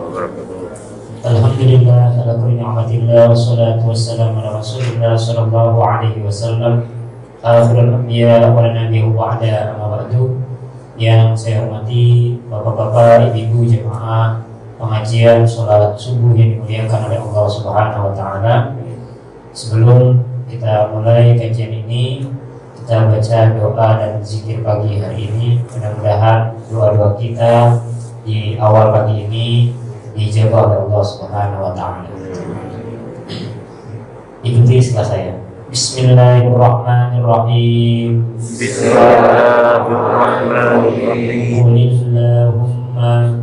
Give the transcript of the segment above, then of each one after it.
wabarakatuh. Alhamdulillah ala kulli ni'matillah wassalatu wassalamu ala Rasulillah sallallahu alaihi wasallam akhirul anbiya wa nabiyyu ba'da amma ba'du. Yang saya hormati bapak-bapak, ibu-ibu jemaah pengajian sholat subuh yang dimuliakan oleh Allah Subhanahu wa taala. Sebelum kita mulai kajian ini, kita baca doa dan zikir pagi hari ini. Mudah-mudahan doa-doa kita di awal pagi ini dijawab oleh Allah Subhanahu wa taala. Ikuti setelah saya. Bismillahirrahmanirrahim. Bismillahirrahmanirrahim.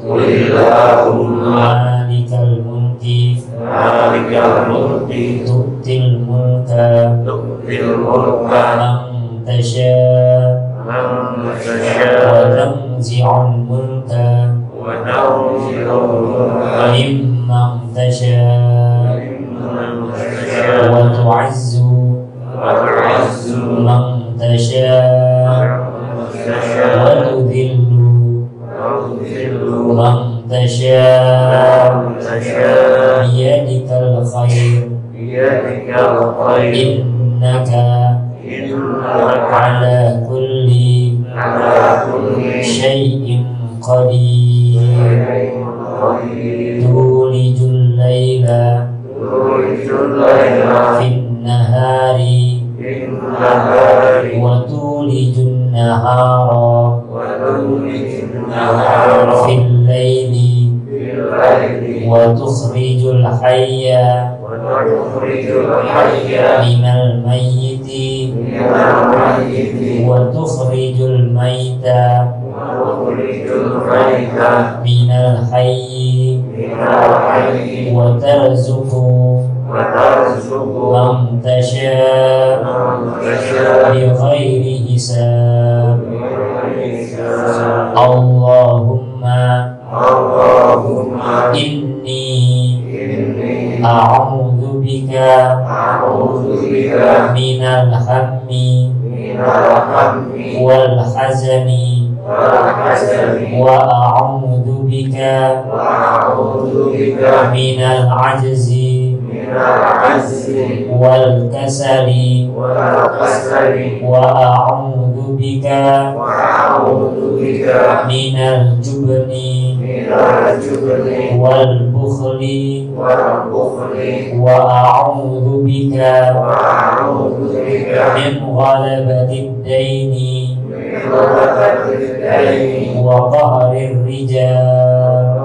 Qulillahumma malikal mulki tu'til mulka man tasha wa tanzi'ul mulka mimman tasha wa tu'izzu man tasha wa tudhillu man tasha biyadikal khair innaka ala kulli syai'in qadir. Tulijul laila fin nahari wa tulijun nahara fil laili wa tukhrijul hayya minal mayyiti wa tukhrijul maita minal hayyi wa tarzuqu man tasha bi ghairi hisab. Allahumma inni a'udzu bika minal hammi wal hazani wa a'udzu bika minal ajzi wal kasali wa a'udzu bika minal jubni wal bukhli wa a'udzu bika min ghalabatid daini wa qahrir rijal.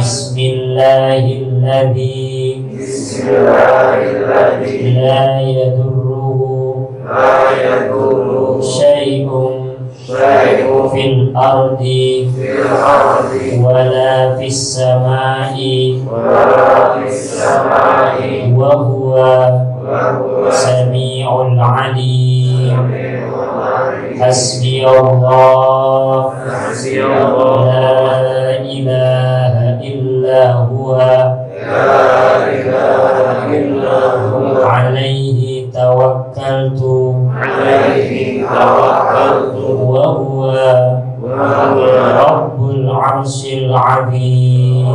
Bismillahilladzi la yadurruhu syai'un fil ardi wala fis samai wa huwa sami'ul alim. Hasbi Allah la ilaha illa huwa alaihi tawakkaltu wa huwa rabbul arsyil azim.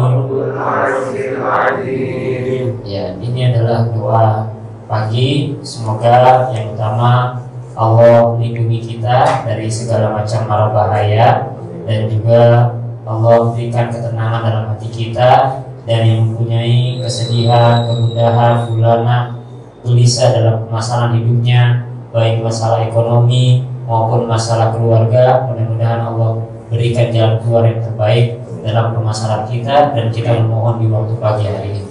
Ya, ini adalah doa pagi. Semoga yang utama Allah melindungi kita dari segala macam mara bahaya, dan juga Allah berikan ketenangan dalam hati kita, dan yang mempunyai kesedihan, kegundahan, gulana, gelisah dalam permasalahan hidupnya, baik masalah ekonomi maupun masalah keluarga, mudah-mudahan Allah berikan jalan keluar yang terbaik dalam permasalahan kita, dan kita memohon di waktu pagi hari ini.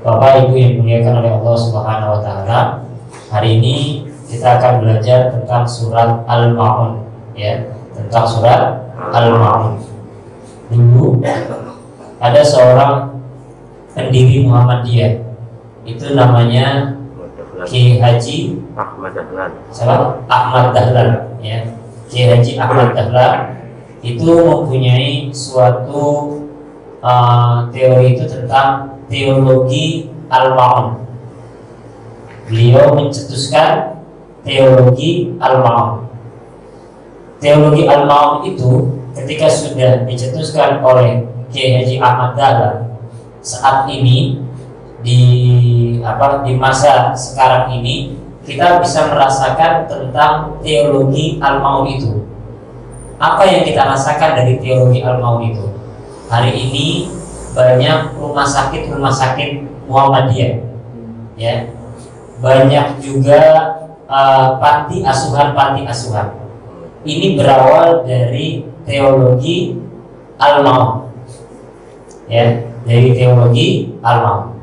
Bapak Ibu yang dimuliakan oleh Allah Subhanahu wa taala, hari ini kita akan belajar tentang surat Al-Ma'un, ya, tentang surat Al-Ma'un. Dulu ada seorang pendiri Muhammadiyah, itu namanya Kiai Haji Ahmad Dahlan. Ahmad Dahlan, ya. Kiai Haji Ahmad Dahlan itu mempunyai suatu teori itu tentang teologi Al-Ma'un. Beliau mencetuskan teologi Al-Ma'un. Teologi Al-Ma'un itu ketika sudah dicetuskan oleh Kiai Haji Ahmad Dahlan saat ini di masa sekarang ini, kita bisa merasakan tentang teologi al-maun itu. Apa yang kita rasakan dari teologi al-maun itu? Hari ini banyak rumah sakit Muhammadiyah, ya, banyak juga panti asuhan. Ini berawal dari teologi al-maun, ya, dari teologi al-maun.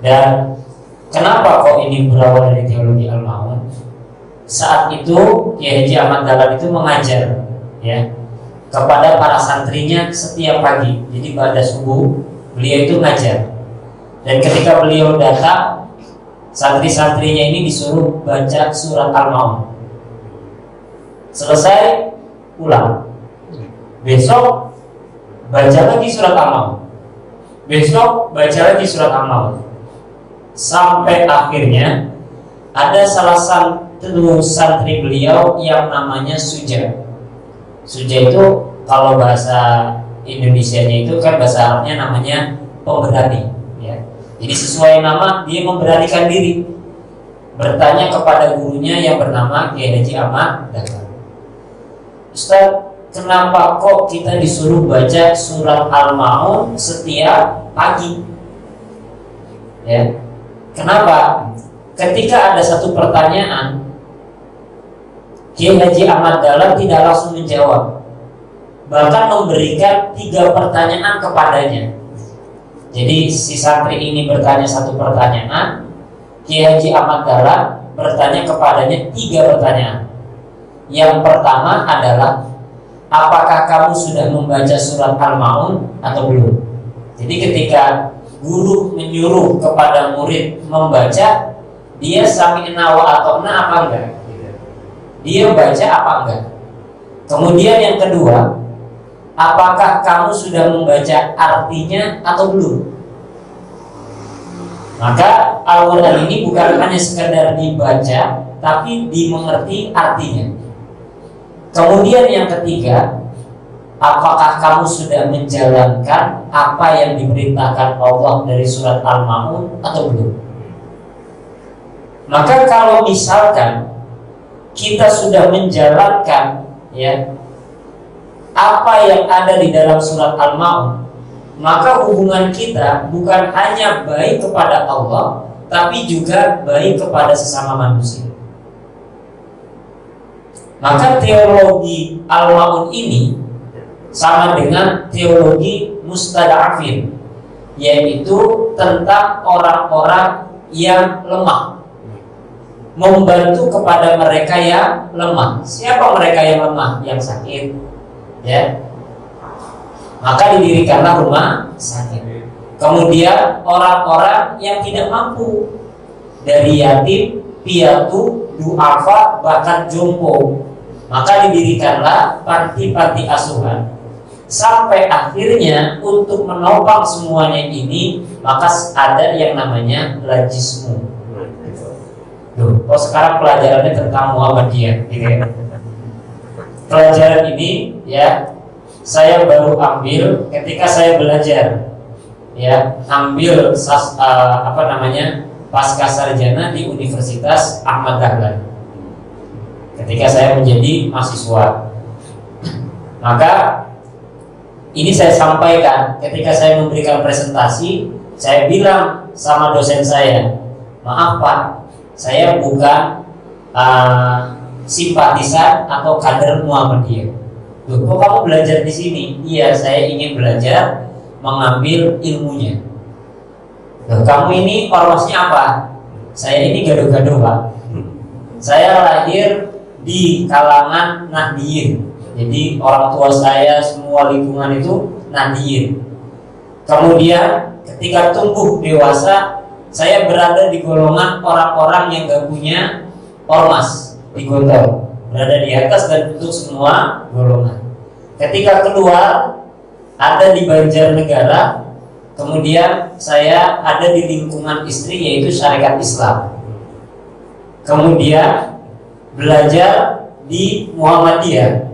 Dan kenapa kok ini berawal dari teologi al-maun? Saat itu Kiai Haji Ahmad Dahlan itu mengajar, ya, kepada para santrinya setiap pagi. Jadi pada subuh beliau itu ngajar. Dan ketika beliau datang, santri-santrinya ini disuruh baca surat al-maun. Selesai, pulang. Besok baca lagi surat al-maun. Besok baca lagi surat al-maun. Sampai akhirnya ada salah satu santri beliau yang namanya Suja. Suja itu kalau bahasa Indonesianya itu kan bahasa Arabnya namanya pemberani, ya. Jadi sesuai nama dia memberanikan diri bertanya kepada gurunya yang bernama Kiai Haji Ahmad Dahlan. Ustaz, kenapa kok kita disuruh baca surat al-maun setiap pagi? Ya. Kenapa? Ketika ada satu pertanyaan, Kiai Haji Ahmad Dahlan tidak langsung menjawab, bahkan memberikan 3 pertanyaan kepadanya. Jadi si santri ini bertanya satu pertanyaan, Kiai Haji Ahmad Dahlan bertanya kepadanya 3 pertanyaan. Yang pertama adalah, apakah kamu sudah membaca surat al-maun atau belum? Jadi ketika guru menyuruh kepada murid membaca, dia sami'na wa ata'na apa enggak? Dia baca apa enggak? Kemudian yang kedua, apakah kamu sudah membaca artinya atau belum? Maka Al-Quran ini bukan hanya sekedar dibaca, tapi dimengerti artinya. Kemudian yang ketiga, apakah kamu sudah menjalankan apa yang diperintahkan Allah dari surat Al-Maun atau belum? Maka kalau misalkan kita sudah menjalankan, ya, apa yang ada di dalam surat Al-Maun, maka hubungan kita bukan hanya baik kepada Allah, tapi juga baik kepada sesama manusia. Maka teologi al-maun ini sama dengan teologi mustada'afin, yaitu tentang orang-orang yang lemah, membantu kepada mereka yang lemah. Siapa mereka yang lemah? Yang sakit, ya. Maka didirikanlah rumah sakit. Kemudian orang-orang yang tidak mampu, dari yatim, piatu, du'afa, bahkan jompo, maka didirikanlah panti-panti asuhan. Sampai akhirnya untuk menopang semuanya ini, maka ada yang namanya lajismu. Kok sekarang pelajarannya tentang Muhammadiyah, gitu ya. Pelajaran ini, ya, saya baru ambil ketika saya belajar, ya, ambil pasca sarjana di Universitas Ahmad Dahlan. Ketika saya menjadi mahasiswa, maka ini saya sampaikan ketika saya memberikan presentasi. Saya bilang sama dosen saya, maaf Pak, saya bukan simpatisan atau kader Muhammadiyah. Loh, kok kamu belajar di sini? Iya, saya ingin belajar mengambil ilmunya. Loh, kamu ini ormasnya apa? Saya ini gado-gado Pak. Saya lahir di kalangan Nahdiyin. Jadi orang tua saya, semua lingkungan itu Nahdiyin. Kemudian ketika tumbuh dewasa, saya berada di golongan orang-orang yang gak punya ormas, di Gontor, berada di atas dan untuk semua golongan. Ketika keluar, ada di Banjarnegara. Kemudian saya ada di lingkungan istri, yaitu Syarikat Islam. Kemudian belajar di Muhammadiyah.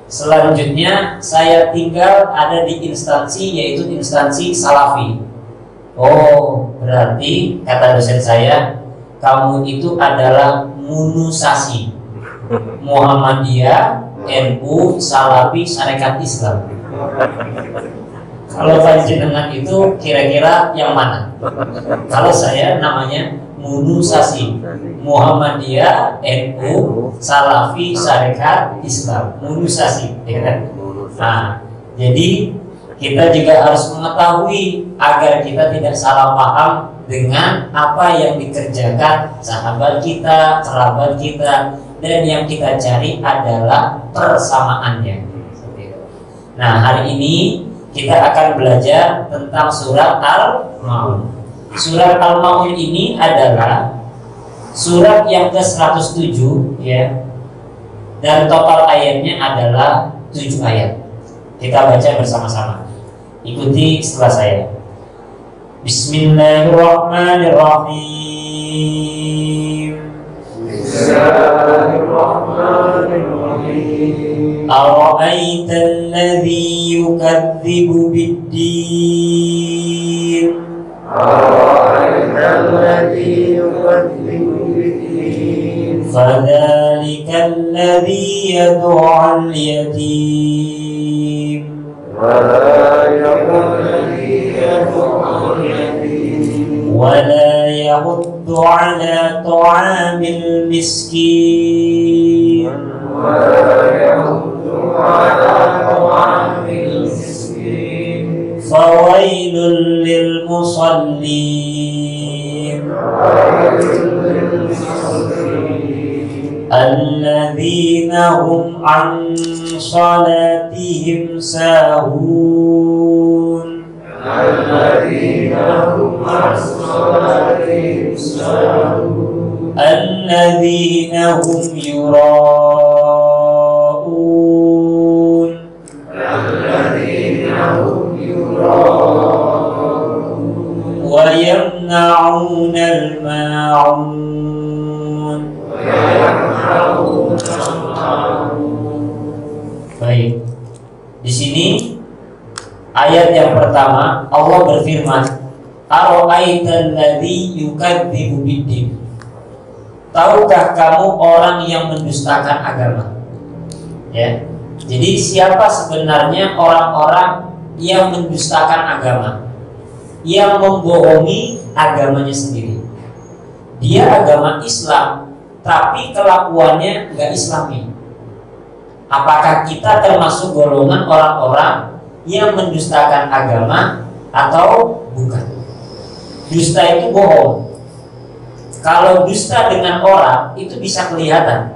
Selanjutnya saya tinggal ada di instansi, yaitu instansi Salafi. Oh, berarti kata dosen saya, kamu itu adalah munusasi Muhammadiyah, NU, Salafi, Sarekat Islam. Kalau panjenengan itu kira-kira yang mana? Kalau saya namanya munusasi Muhammadiyah, NU, Salafi, Sarekat Islam. Munusasi, ya kan? Nah, jadi kita juga harus mengetahui agar kita tidak salah paham dengan apa yang dikerjakan sahabat kita, kerabat kita, dan yang kita cari adalah persamaannya. Nah, hari ini kita akan belajar tentang surat Al-Maun. Surat Al-Maun ini adalah surat yang ke-107, ya. Dan total ayatnya adalah 7 ayat. Kita baca bersama-sama. Ikuti setelah saya. Bismillahirrahmanirrahim. Bismillahirrahmanirrahim. Ara'aital ladzi yukadzibu bid-din. Ara'aital ladzi yukadzibu bid-din. Fadzalika alladzi yad'u'al yatim. ولا يحض على طعام المسكين. فويل للمصلين الذين هم عن صلاتهم ساهون. الذين هم يراءون. ويمنعون الماعون. Baik. Di sini ayat yang pertama Allah berfirman, Ara'aital ladzi yukadzibu bid-din. Tahukah kamu orang yang mendustakan agama? Ya. Jadi siapa sebenarnya orang-orang yang mendustakan agama? Yang membohongi agamanya sendiri. Dia agama Islam, tapi kelakuannya enggak Islami. Apakah kita termasuk golongan orang-orang yang mendustakan agama atau bukan? Dusta itu bohong. Kalau dusta dengan orang itu bisa kelihatan.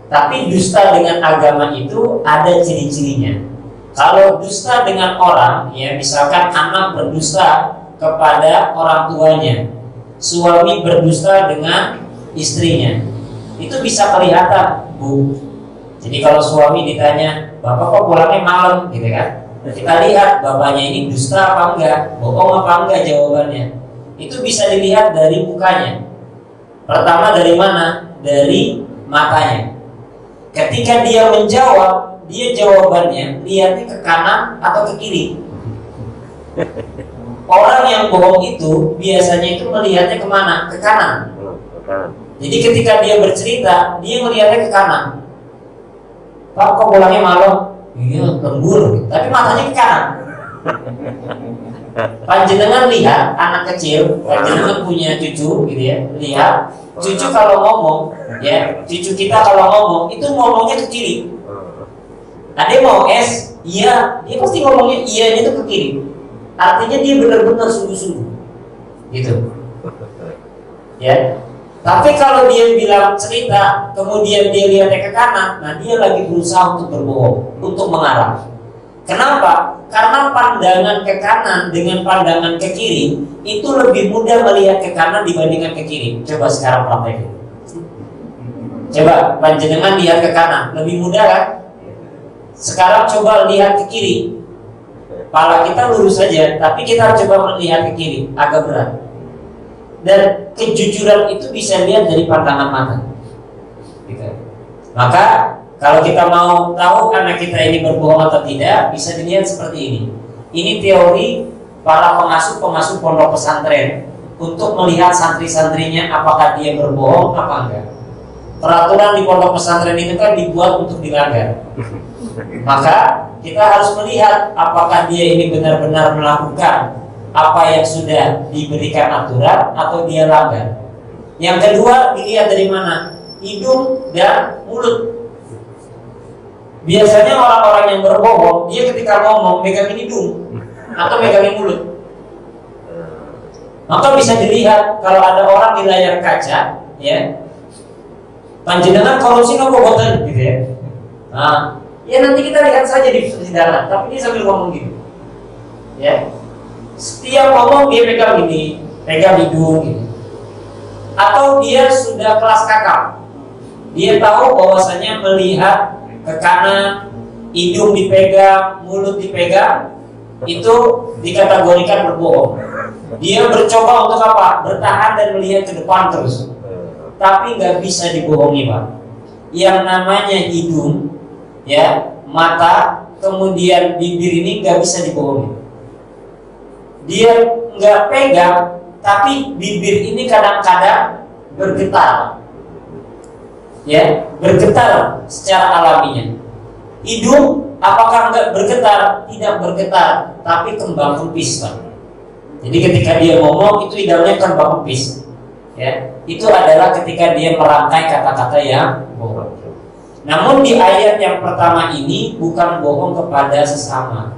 Tapi dusta dengan agama itu ada ciri-cirinya. Kalau dusta dengan orang, ya misalkan anak berdusta kepada orang tuanya, suami berdusta dengan istrinya, itu bisa kelihatan, Bu. Jadi kalau suami ditanya, Bapak kok pulangnya malam, gitu kan? Kita lihat bapaknya ini dusta apa enggak, bohong apa enggak jawabannya. Itu bisa dilihat dari mukanya. Pertama dari mana? Dari matanya. Ketika dia menjawab, dia jawabannya lihatnya ke kanan atau ke kiri. Orang yang bohong itu biasanya itu melihatnya kemana? Ke kanan. Jadi ketika dia bercerita, dia melihatnya ke kanan. Pak, kok pulangnya malam? Iya, lembur. Tapi matanya ke kanan. Panjenengan lihat anak kecil, panjenengan punya cucu, gitu ya. Lihat cucu kalau ngomong, ya, cucu kita kalau ngomong itu ngomongnya ke kiri. Ada mau es, iya, dia pasti ngomongnya iya itu ke kiri. Artinya dia benar-benar sungguh-sungguh, gitu. Ya. Tapi kalau dia bilang cerita, kemudian dia lihatnya ke kanan, nah dia lagi berusaha untuk berbohong, untuk mengarang. Kenapa? Karena pandangan ke kanan dengan pandangan ke kiri itu lebih mudah melihat ke kanan dibandingkan ke kiri. Coba sekarang praktekin. Coba panjenengan lihat ke kanan, lebih mudah kan? Sekarang coba lihat ke kiri. Kepala kita lurus saja, tapi kita coba melihat ke kiri, agak berat. Dan kejujuran itu bisa lihat dari pandangan mata. Gitu. Maka Kalau kita mau tahu anak kita ini berbohong atau tidak, bisa dilihat seperti ini. Ini teori para pengasuh pondok pesantren untuk melihat santri-santrinya apakah dia berbohong apa enggak. Peraturan di pondok pesantren itu kan dibuat untuk dilanggar. Maka kita harus melihat apakah dia ini benar-benar melakukan apa yang sudah diberikan aturan atau dia langgar. Yang kedua, dilihat dari mana? Hidung dan mulut. Biasanya orang-orang yang berbohong, dia ketika ngomong megangin hidung atau megangin mulut. Maka bisa dilihat kalau ada orang di layar kaca, ya, panjenengan korupsi ngobotan gitu ya. Nah, ya nanti kita lihat saja di persidangan. Tapi dia sambil ngomong gitu, ya. Setiap ngomong dia pegang gini, pegang hidung gitu. Atau dia sudah kelas kakap, dia tahu bahwasanya melihat ke kanan, hidung dipegang, mulut dipegang, itu dikategorikan berbohong. Dia bercoba untuk apa? Bertahan dan melihat ke depan terus. Tapi nggak bisa dibohongi, Pak. Yang namanya hidung, ya, mata, kemudian bibir ini nggak bisa dibohongi. Dia nggak pegang, tapi bibir ini kadang-kadang bergetar. Ya, bergetar secara alaminya. Hidung apakah enggak bergetar? Tidak bergetar, tapi kembang kempis, Pak. Jadi ketika dia ngomong itu hidungnya kembang kempis. Ya, itu adalah ketika dia merangkai kata-kata yang bohong. Namun di ayat yang pertama ini bukan bohong kepada sesama,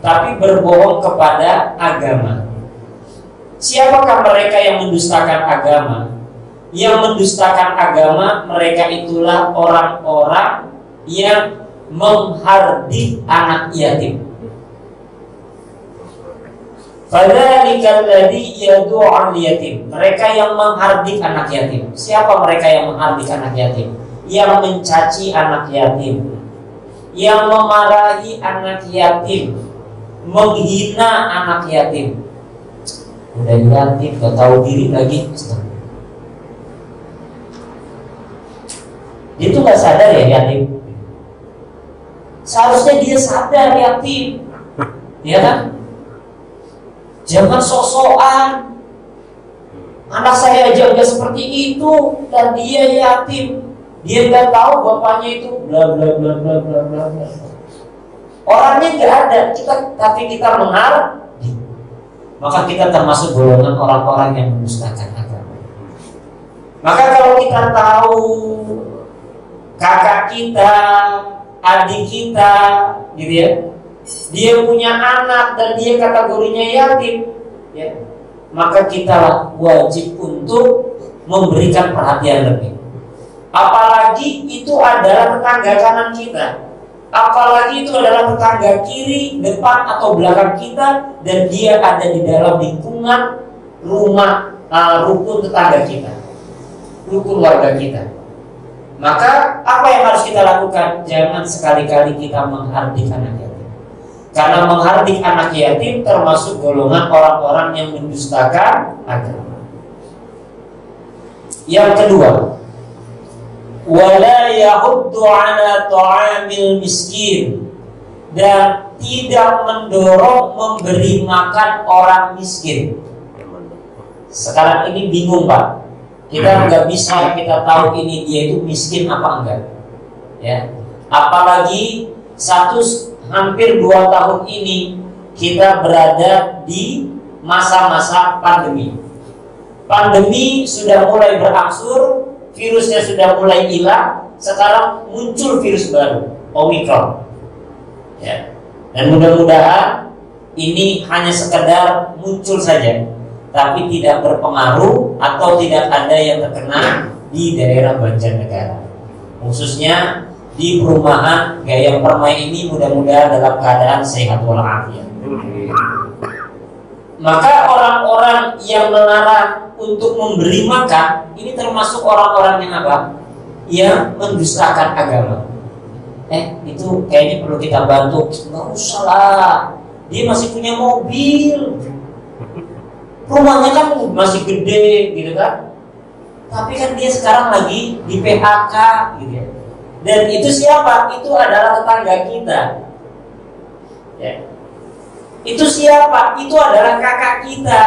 tapi berbohong kepada agama. Siapakah mereka yang mendustakan agama? Yang mendustakan agama, mereka itulah orang-orang yang menghardik anak yatim. Fadzalikal ladzi yad'ul yatim. Mereka yang menghardik anak yatim. Siapa mereka yang menghardik anak yatim? Yang mencaci anak yatim, yang memarahi anak yatim, menghina anak yatim. Udah yatim, gak tahu diri lagi. Dia tuh gak sadar ya yatim. Seharusnya dia sadar yatim, ya kan? Jangan sok-sokan. Anak saya aja udah seperti itu dan dia yatim. Dia nggak tahu bapaknya itu bla bla bla bla bla bla bla. Orangnya nggak ada, tapi kita mengharap. Maka kita termasuk golongan orang-orang yang mendustakan agama. Maka kalau kita tahu kakak kita, adik kita, gitu ya, dia punya anak dan dia kategorinya yatim, ya, maka kita wajib untuk memberikan perhatian lebih. Apalagi itu adalah tetangga kanan kita, apalagi itu adalah tetangga kiri, depan atau belakang kita, dan dia ada di dalam lingkungan rumah, rukun tetangga kita, rukun warga kita. Maka apa yang harus kita lakukan? Jangan sekali-kali kita menghardik anak yatim, karena menghardik anak yatim termasuk golongan orang-orang yang mendustakan agama. Yang kedua, wala yahuddu ala ta'amil miskin, dan tidak mendorong memberi makan orang miskin. Sekarang ini bingung, Pak. Kita nggak bisa kita tahu ini dia itu miskin apa enggak, ya. Apalagi hampir 2 tahun ini kita berada di masa-masa pandemi. Pandemi sudah mulai berangsur, virusnya sudah mulai hilang, sekarang muncul virus baru, Omicron. Ya. Dan mudah-mudahan ini hanya sekedar muncul saja, tapi tidak berpengaruh atau tidak ada yang terkena di daerah Banjarnegara, khususnya di perumahan Gayam Permai ini. Mudah-mudahan dalam keadaan sehat walafiat. Maka orang-orang yang melarang untuk memberi makan ini termasuk orang-orang yang apa? Yang mendustakan agama. Itu kayaknya perlu kita bantu. Nggak usah lah, dia masih punya mobil, rumahnya kan masih gede gitu kan. Tapi kan dia sekarang lagi di PHK gitu ya. Dan itu siapa? Itu adalah tetangga kita. Ya. Itu siapa? Itu adalah kakak kita.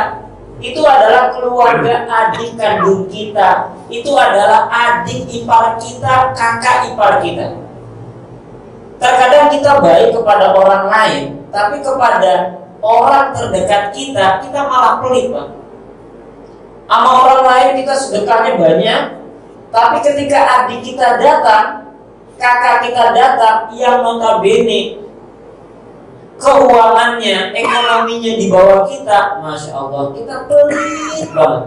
Itu adalah keluarga adik kandung kita. Itu adalah adik ipar kita, kakak ipar kita. Terkadang kita baik kepada orang lain, tapi kepada orang terdekat kita, kita malah pelit, Pak. Sama orang lain kita sedekahnya banyak, tapi ketika adik kita datang, kakak kita datang, yang notabene keuangannya, ekonominya di bawah kita, Masya Allah, kita pelit banget.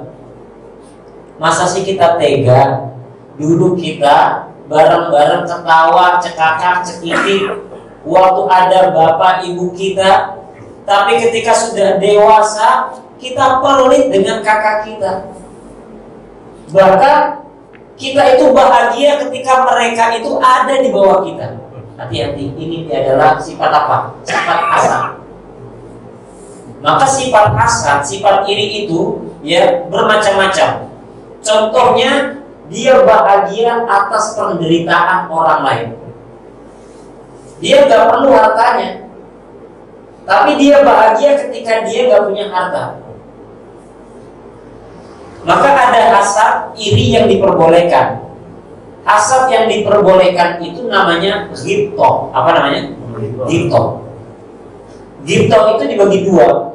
Masa sih kita tega? Dulu kita bareng-bareng ketawa, cekakak, cekikik waktu ada bapak ibu kita, tapi ketika sudah dewasa, kita pelit dengan kakak kita. Bahkan kita itu bahagia ketika mereka itu ada di bawah kita. Hati-hati, ini adalah sifat apa? Sifat hasad. Maka sifat hasad, sifat iri itu ya bermacam-macam. Contohnya, dia bahagia atas penderitaan orang lain. Dia gak perlu hartanya, tapi dia bahagia ketika dia gak punya harta. Maka ada hasad, iri yang diperbolehkan. Hasad yang diperbolehkan itu namanya ghibthah. Apa namanya? Ghibthah. Ghibthah itu dibagi dua.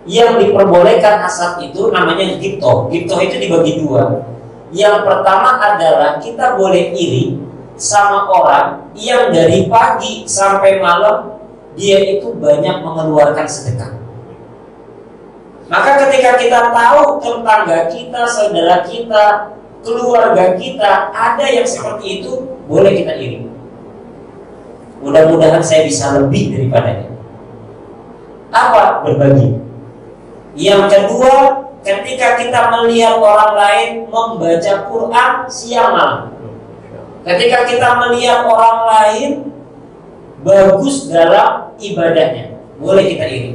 Yang diperbolehkan hasad itu namanya ghibthah. Ghibthah itu dibagi dua. Yang pertama adalah kita boleh iri sama orang yang dari pagi sampai malam dia itu banyak mengeluarkan sedekah. Maka ketika kita tahu tetangga kita, saudara kita, keluarga kita ada yang seperti itu, boleh kita iri. Mudah-mudahan saya bisa lebih daripadanya. Apa? Berbagi. Yang kedua, ketika kita melihat orang lain membaca Quran siang malam, ketika kita melihat orang lain bagus dalam ibadahnya, boleh kita iri.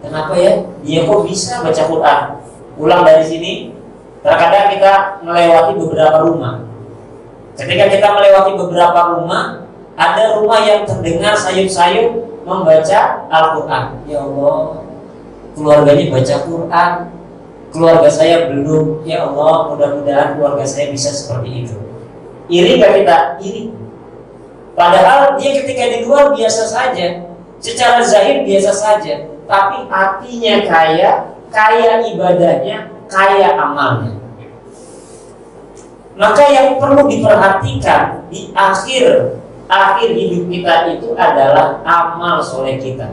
Kenapa ya? Dia kok bisa baca Quran? Pulang dari sini, terkadang kita melewati beberapa rumah. Ketika kita melewati beberapa rumah, ada rumah yang terdengar sayup-sayup membaca Al-Quran. Ya Allah, keluarganya baca Quran, keluarga saya belum. Ya Allah, mudah-mudahan keluarga saya bisa seperti itu. Iri gak kita? Iri. Padahal dia ketika di luar biasa saja, secara zahir biasa saja, tapi hatinya kaya ibadahnya, kaya amalnya. Maka yang perlu diperhatikan di akhir hidup kita itu adalah amal soleh kita.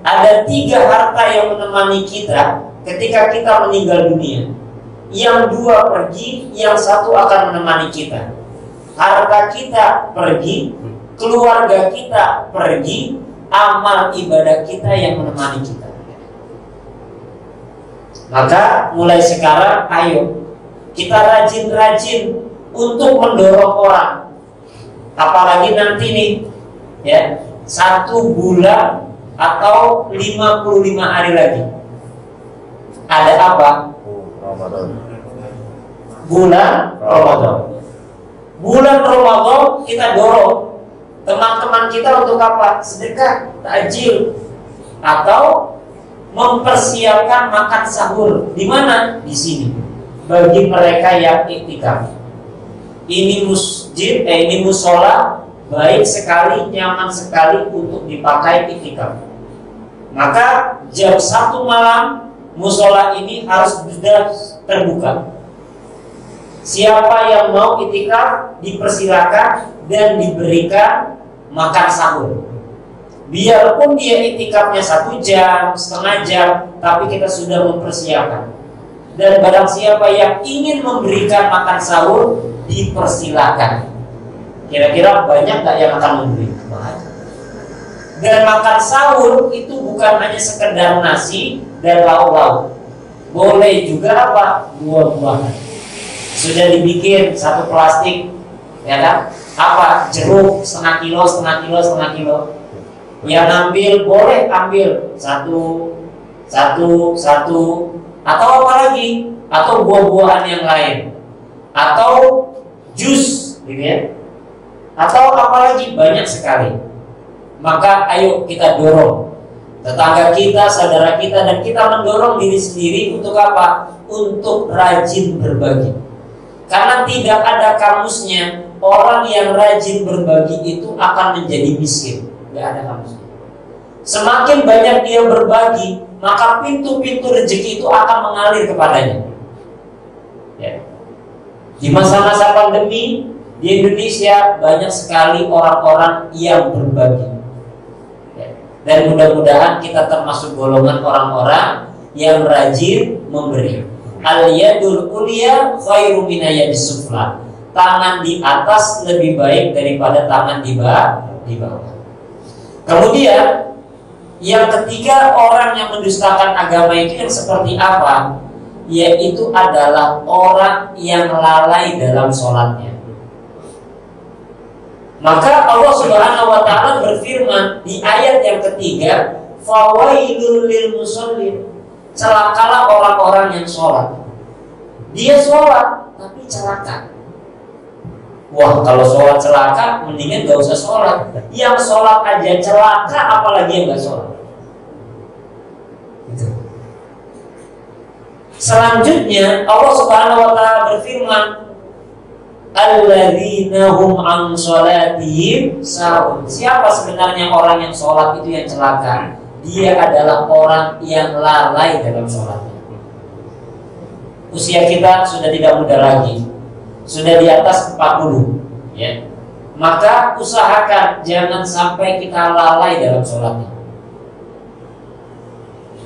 Ada 3 harta yang menemani kita ketika kita meninggal dunia. Yang 2 pergi, yang 1 akan menemani kita. Harta kita pergi, keluarga kita pergi, amal ibadah kita yang menemani kita. Maka mulai sekarang ayo kita rajin-rajin untuk mendorong orang. Apalagi nanti nih ya, 1 bulan atau 55 hari lagi ada apa? Bulan Ramadan. Bulan Ramadan kita dorong teman-teman kita untuk apa? Sedekah, takjil, atau mempersiapkan makan sahur. Di mana? Di sini. Bagi mereka yang iktikaf. Ini masjid, ini musola baik sekali, nyaman sekali untuk dipakai iktikaf. Maka jam 1 malam musola ini harus sudah terbuka. Siapa yang mau iktikaf dipersilakan dan diberikan makan sahur. Biarpun dia iktikafnya 1 jam, setengah jam, tapi kita sudah mempersiapkan. Dan barang siapa yang ingin memberikan makan sahur, dipersilakan. Kira-kira banyak gak yang akan memberi? Dan makan sahur itu bukan hanya sekedar nasi dan lauk-lauk. Boleh juga apa? Buah-buahan. Sudah dibikin 1 plastik, ya kan? Apa? Jeruk setengah kilo. Yang ambil boleh ambil satu, atau apa lagi? Atau buah-buahan yang lain, atau jus gitu ya. Atau apalagi banyak sekali. Maka ayo kita dorong tetangga kita, saudara kita, dan kita mendorong diri sendiri untuk apa? Untuk rajin berbagi. Karena tidak ada kamusnya orang yang rajin berbagi itu akan menjadi miskin. Tidak ada kamusnya. Semakin banyak dia berbagi, maka pintu-pintu rezeki itu akan mengalir kepadanya. Ya. Di masa-masa pandemi di Indonesia banyak sekali orang-orang yang berbagi. Ya. Dan mudah-mudahan kita termasuk golongan orang-orang yang rajin memberi. Al-yadul ulya khairu min yadis sufla. Tangan di atas lebih baik daripada tangan di bawah. Kemudian yang ketiga, orang yang mendustakan agama itu yang seperti apa? Yaitu adalah orang yang lalai dalam sholatnya. Maka Allah Subhanahu wa ta'ala berfirman di ayat yang ketiga, fawailul lil musallin. Celakalah orang-orang yang sholat. Dia sholat tapi celaka. Wah, kalau sholat celaka, mendingan gak usah sholat. Yang sholat aja celaka, apalagi yang gak sholat. Gitu. Selanjutnya Allah Subhanahu wa ta'ala berfirman, alladzina hum an sholatihim sahun. Siapa sebenarnya orang yang sholat itu yang celaka? Dia adalah orang yang lalai dalam sholatnya. Usia kita sudah tidak muda lagi, sudah di atas 40, ya. Maka usahakan jangan sampai kita lalai dalam sholatnya.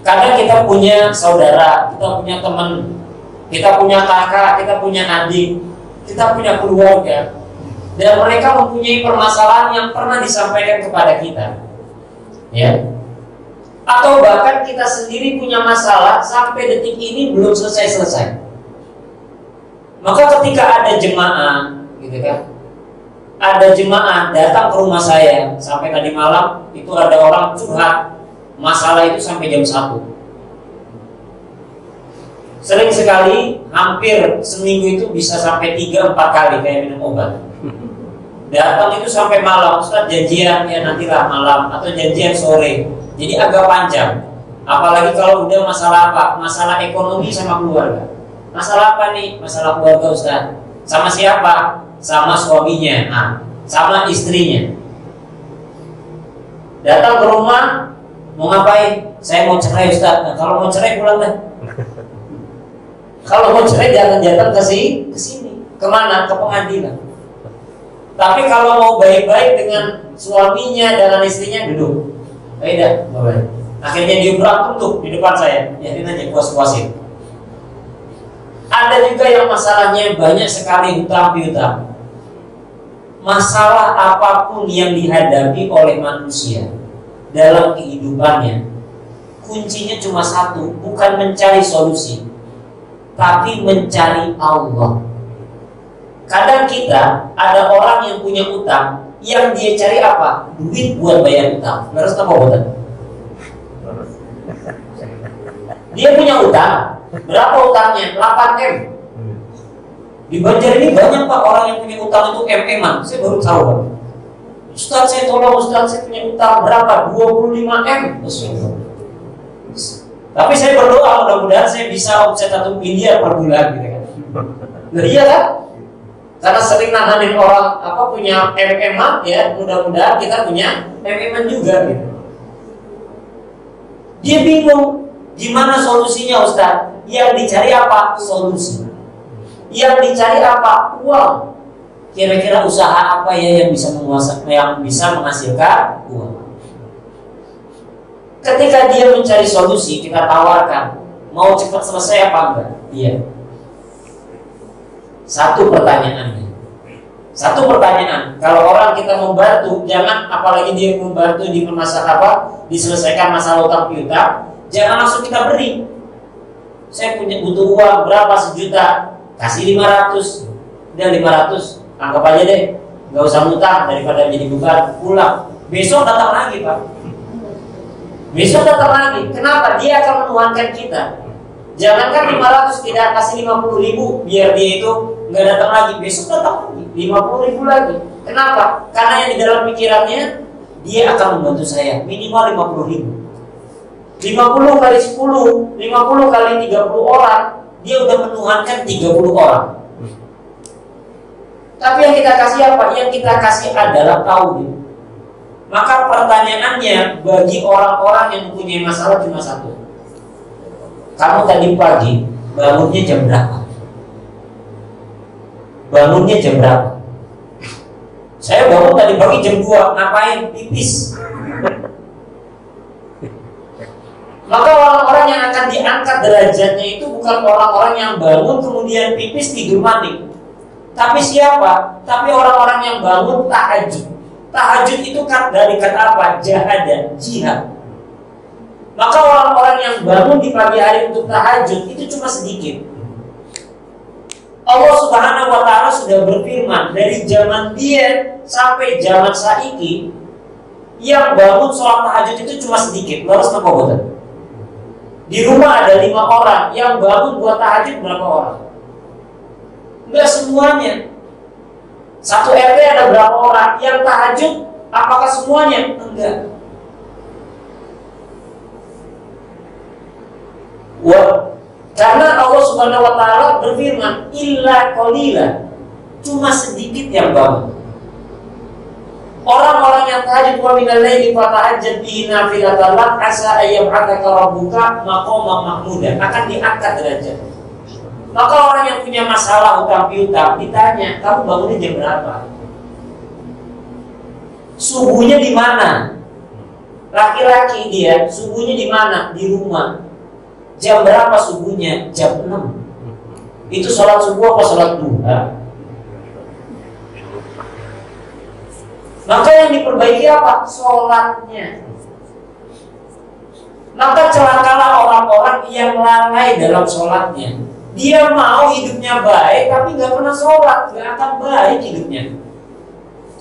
Kadang kita punya saudara, kita punya teman, kita punya kakak, kita punya adik, kita punya keluarga, dan mereka mempunyai permasalahan yang pernah disampaikan kepada kita, ya. Atau bahkan kita sendiri punya masalah sampai detik ini belum selesai. Maka ketika ada jemaah, gitu kan, ada jemaah datang ke rumah saya sampai tadi malam, itu ada orang curhat masalah itu sampai jam 1. Sering sekali, hampir seminggu itu bisa sampai 3-4 kali kayak minum obat. Datang itu sampai malam, Ustaz janjian ya nantilah malam, atau janjian sore. Jadi agak panjang. Apalagi kalau udah masalah apa? Masalah ekonomi sama keluarga. Masalah apa nih? Masalah keluarga Ustaz. Sama siapa? Sama suaminya, sama istrinya. Datang ke rumah, mau ngapain? Saya mau cerai Ustaz. Nah, kalau mau cerai pulang dah. Kalau mau cerai jangan datang ke sini. Kemana? Ke pengadilan. Tapi kalau mau baik-baik dengan suaminya, dengan istrinya, duduk. Beda, akhirnya dia berantem tuh di depan saya. Jadi aja puas-puasin. Ada juga yang masalahnya banyak sekali hutang piutang. Masalah apapun yang dihadapi oleh manusia dalam kehidupannya, kuncinya cuma satu, bukan mencari solusi, tapi mencari Allah. Kadang kita ada orang yang punya utang, yang dia cari apa? Duit buat bayar utang. Harus tahu betul. Dia punya utang. Berapa utangnya? 8M. Di Banjar ini banyak Pak orang yang punya utang itu M-an. Saya baru tahu Pak. Ustaz saya tolong, Ustaz saya punya utang berapa? 25M. Tapi saya berdoa mudah-mudahan saya bisa omset 1 miliar per bulan gitu kan. Nah, iya kan? Karena sering nanganin orang punya MM-an ya, mudah-mudahan kita punya MM-an juga gitu. Dia bingung gimana solusinya Ustaz? Yang dicari apa? Solusi. Yang dicari apa? Uang. Kira-kira usaha apa ya yang bisa menghasilkan uang? Ketika dia mencari solusi, kita tawarkan, mau cepat selesai apa enggak? Iya. Satu pertanyaan. Kalau orang kita membantu, jangan apalagi dia membantu di diselesaikan masalah utang piutang, jangan langsung kita beri. Saya butuh uang berapa? 1 juta, kasih 500. Udah 500, anggap aja deh, nggak usah ngutang daripada jadi beban. Pulang, besok datang lagi Pak. Besok datang lagi. Kenapa? Dia akan menuhankan kita. Jangankan 500 tidak kasih 50.000 biar dia itu nggak datang lagi, besok datang lagi 50.000 lagi. Kenapa? Karena yang di dalam pikirannya, dia akan membantu saya minimal 50.000. 50 kali 10, 50 kali 30 orang, dia udah menuhankan 30 orang. Tapi yang kita kasih apa? Yang kita kasih adalah tauhid. Maka pertanyaannya bagi orang-orang yang mempunyai masalah cuma satu. Kamu tadi pagi bangunnya jam berapa? Bangunnya jam berapa? Saya bangun tadi pagi jam 2, ngapain? Pipis. Maka orang-orang yang akan diangkat derajatnya itu bukan orang-orang yang bangun kemudian pipis tidur mandi. Tapi siapa? Tapi orang-orang yang bangun tahajud. Tahajud itu dari kata apa? Jahada, jihad. Maka orang-orang yang bangun di pagi hari untuk tahajud itu cuma sedikit. Allah Subhanahu wa ta'ala sudah berfirman, dari zaman dia sampai zaman saiki, yang bangun sholat tahajud itu cuma sedikit. Lalu apa buatan? Di rumah ada 5 orang, yang bangun buat tahajud berapa orang? Enggak semuanya. Satu RT ada berapa orang? Yang tahajud, apakah semuanya? Enggak. Karena Allah Subhanahu wa ta'ala berfirman, illa qalila, cuma sedikit yang bangun. Orang-orang yang tahajud wa minal laili fatahajjad bihi nafilatan lak asa ayyab'atsaka rabbuka maqaman mahmuda, akan diangkat derajat. Maka orang yang punya masalah hutang piutang ditanya, kamu bangunnya jam berapa? Subuhnya di mana? Laki-laki dia subuhnya di mana? Di rumah. Jam berapa subuhnya? Jam 6. Itu sholat subuh apa sholat duha? Maka yang diperbaiki apa? Sholatnya. Maka celakalah orang-orang yang lalai dalam sholatnya. Dia mau hidupnya baik, tapi nggak pernah sholat, nggak akan baik hidupnya.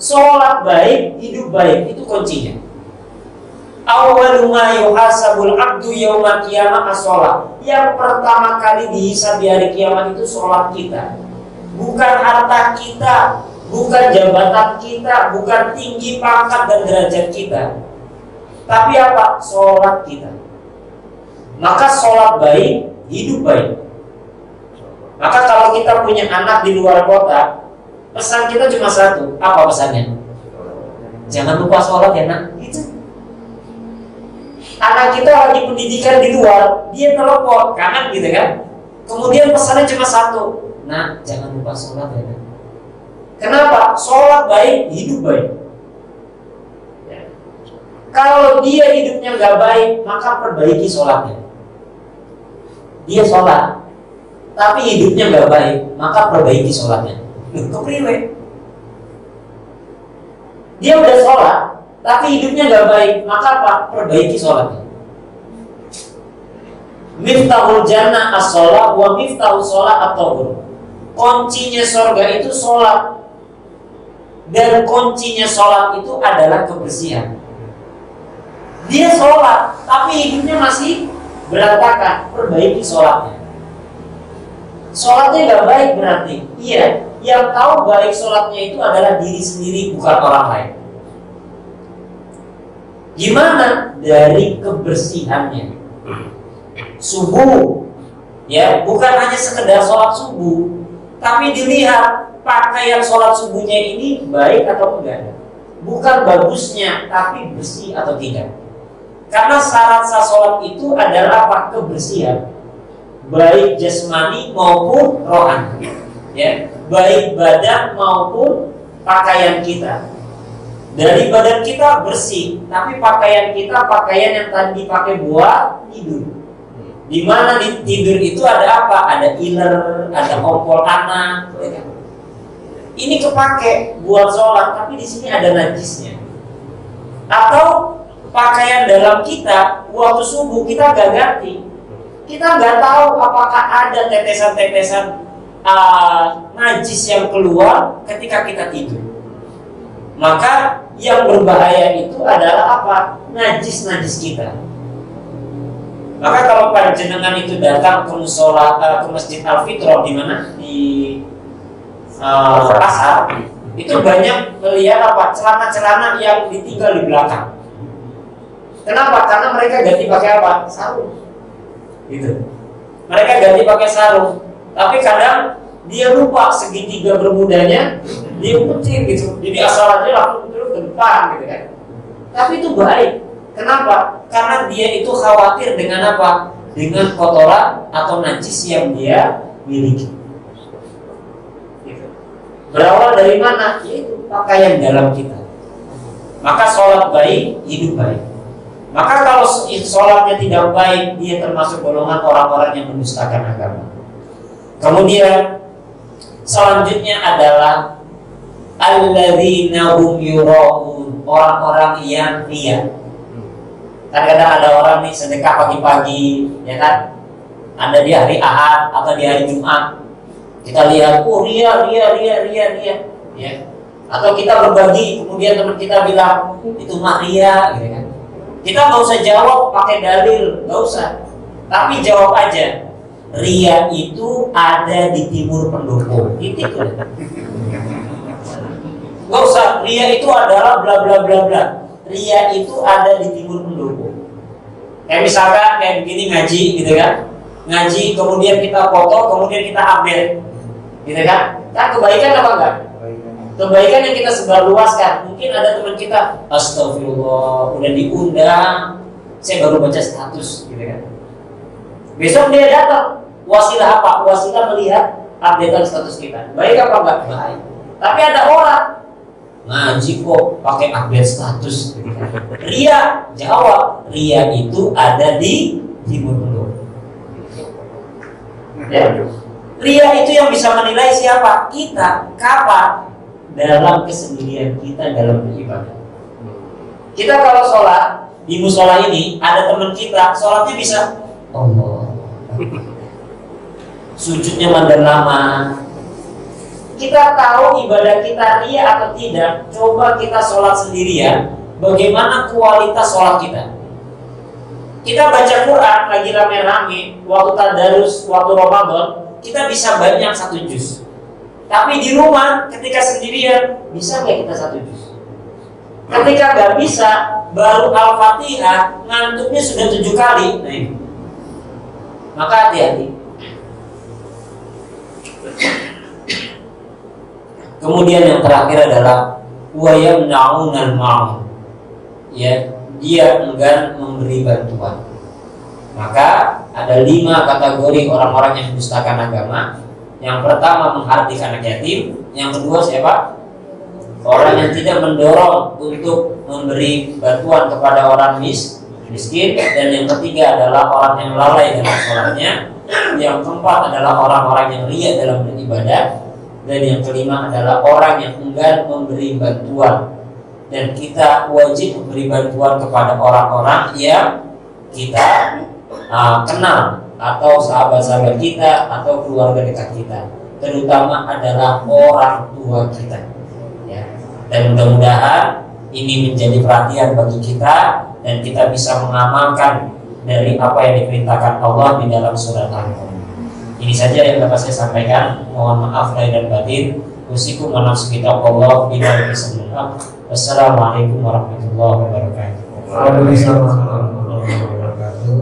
Sholat baik, hidup baik, itu kuncinya. Awwalu ma yuhasabul abdu yaumil qiyamah as-shalah. Yang pertama kali dihisab di hari kiamat itu sholat kita. Bukan harta kita, bukan jabatan kita, bukan tinggi pangkat dan derajat kita. Tapi apa? Sholat kita. Maka sholat baik, hidup baik. Maka kalau kita punya anak di luar kota, pesan kita cuma satu. Apa pesannya? Jangan lupa sholat ya nak. Itu. Anak kita lagi pendidikan di luar, dia telepon, kangen gitu kan. Kemudian pesannya cuma satu. Nah, jangan lupa sholat ya nak. Kenapa? Sholat baik, hidup baik. Ya. Kalau dia hidupnya gak baik, maka perbaiki sholatnya. Dia sholat, tapi hidupnya gak baik, maka perbaiki sholatnya. Kepriwe? Dia udah sholat, tapi hidupnya gak baik, maka apa? Perbaiki sholatnya. Miftahul jannah as-sholat wa miftahul sholat at-tahur. Kuncinya surga itu sholat, dan kuncinya sholat itu adalah kebersihan. Dia sholat, tapi hidupnya masih berantakan, perbaiki sholatnya. Sholatnya gak baik berarti, iya, yang tahu baik sholatnya itu adalah diri sendiri, bukan orang lain. Gimana? Dari kebersihannya. Subuh, ya, bukan hanya sekedar sholat subuh, tapi dilihat pakaian sholat subuhnya ini baik atau enggak. Bukan bagusnya, tapi bersih atau tidak. Karena syarat sah sholat itu adalah apa? Kebersihan, baik jasmani maupun rohani, ya, baik badan maupun pakaian kita. Dari badan kita bersih, tapi pakaian kita pakaian yang tadi dipakai buat tidur. Di mana di tidur itu ada apa? Ada iler, ada kompor anak. Ini kepake buat sholat, tapi di sini ada najisnya. Atau pakaian dalam kita waktu subuh kita gak ganti. Kita nggak tahu apakah ada tetesan-tetesan najis yang keluar ketika kita tidur. Maka yang berbahaya itu adalah apa? Najis-najis kita. Maka kalau panjenengan itu datang ke musola, ke Masjid Al-Fitrah di mana? Di pasar itu banyak melihat apa celana-celana yang ditinggal di belakang. Kenapa? Karena mereka ganti pakai apa? Sarung. Gitu. Mereka ganti pakai sarung. Tapi kadang dia lupa segitiga bermudanya dia putih gitu. Jadi asalannya langsung terus ke depan gitu kan. Tapi itu baik. Kenapa? Karena dia itu khawatir dengan apa? Dengan kotoran atau najis yang dia miliki. Gitu. Berawal dari mana? Yaitu pakaian dalam kita. Maka sholat baik, hidup baik. Maka kalau sholatnya tidak baik, dia termasuk golongan orang-orang yang mendustakan agama. Kemudian selanjutnya adalah alladzina hum yura'un, orang-orang yang riya. Kadang-kadang ada orang nih sedekah pagi-pagi, ya kan? Ada di hari Ahad atau di hari Jumat. Kita lihat, oh ria, ya. Atau kita berbagi, kemudian teman kita bilang itu mah ria, gitu kan? Kita nggak usah jawab pakai dalil, nggak usah. Tapi jawab aja, ria itu ada di timur pendopo. Titik. Nggak usah, ria itu adalah bla bla bla bla. Ria itu ada di timur pendopo. Kayak misalkan kayak begini ngaji, gitu kan? Ngaji, kemudian kita foto, kemudian kita update, gitu kan? Kan kebaikan apa enggak? Kebaikan yang kita sebarluaskan. Mungkin ada teman kita, astagfirullah, udah diundang, saya baru baca status, gitu kan? Besok dia datang, wasilah apa? Wasilah melihat updatean status kita. Baik apa enggak? Baik. Tapi ada orang ngaji kok pakai update status. Ria, jawab, ria itu ada di timur pendopo. Ya. Ria itu yang bisa menilai siapa? Kita. Kapan? Dalam kesendirian kita dalam beribadah. Kita kalau sholat di musola ini ada teman kita sholatnya bisa Allah, sujudnya mandar lama. Kita tahu ibadah kita ria atau tidak. Coba kita sholat sendirian, bagaimana kualitas sholat kita? Kita baca Quran lagi rame-rame waktu tadarus, waktu Ramadan, kita bisa banyak 1 juz. Tapi di rumah ketika sendirian bisa nggak kita 1 juz? Ketika nggak bisa, baru Al-Fatihah ngantuknya sudah 7 kali. Nah ini. Maka hati-hati. Kemudian yang terakhir adalah wa yamna'unal ma'un. Ya, dia enggan memberi bantuan. Maka ada 5 kategori orang-orang yang mendustakan agama. Yang pertama menghardik anak yatim. Yang kedua siapa? Orang yang tidak mendorong untuk memberi bantuan kepada orang miskin. Dan yang ketiga adalah orang yang lalai dalam sholatnya. Yang keempat adalah orang-orang yang riya dalam beribadah. Dan yang kelima adalah orang yang enggan memberi bantuan. Dan kita wajib memberi bantuan kepada orang-orang yang kita kenal, atau sahabat-sahabat kita, atau keluarga dekat kita. Terutama adalah orang tua kita, ya. Dan mudah-mudahan ini menjadi perhatian bagi kita, dan kita bisa mengamalkan dari apa yang diperintahkan Allah di dalam surat Al-Qur'an. Ini saja yang dapat saya sampaikan. Mohon maaf lahir dan batin. Usikum wa nafsi kitabullah bila bismillah. Wassalamualaikum warahmatullahi wabarakatuh. Waalaikumsalam warahmatullahi wabarakatuh.